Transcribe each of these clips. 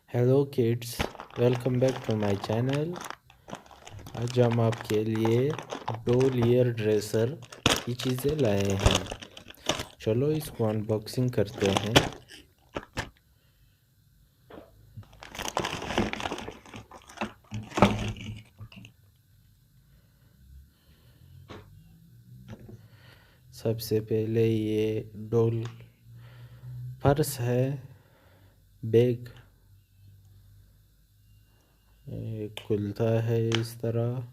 Hello kids, welcome back to my channel. आज हम आपके लिए डोलियर ड्रेसर की चीज़ें लाए हैं। चलो इसको अनबॉक्सिंग करते हैं। सबसे पहले ये डोल पर्स है, बैग ये खुलता है इस तरह।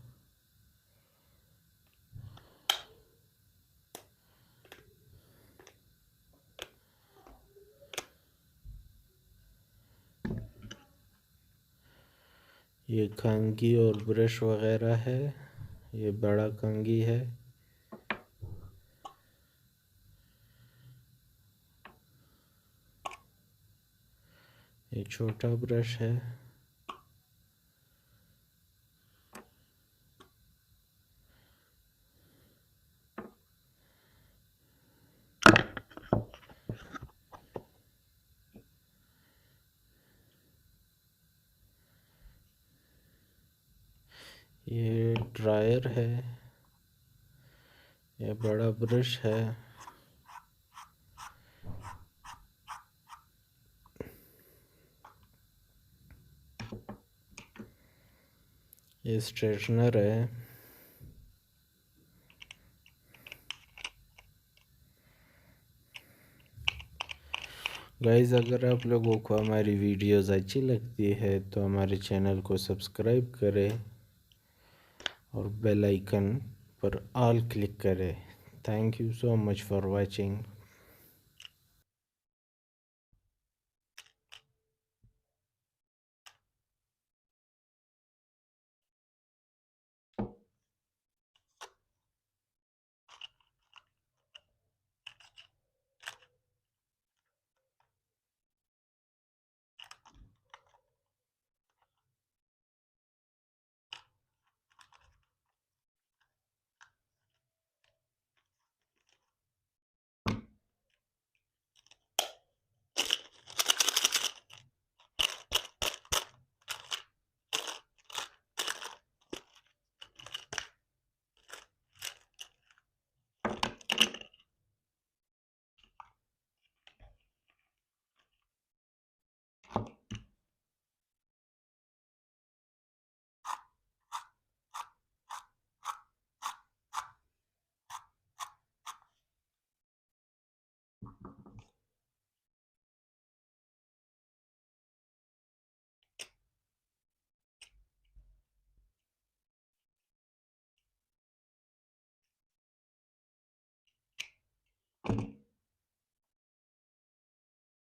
ये कंघी और ब्रश वगैरह है। ये बड़ा कंघी है। ये छोटा ब्रश है। ये ड्रायर है। ये बड़ा ब्रश है। ये स्ट्रेटनर है। गाइस, अगर आप लोगों को हमारी वीडियोस अच्छी लगती है तो हमारे चैनल को सब्सक्राइब करें और बेल आइकन पर ऑल क्लिक करें। Thank you so much for watching.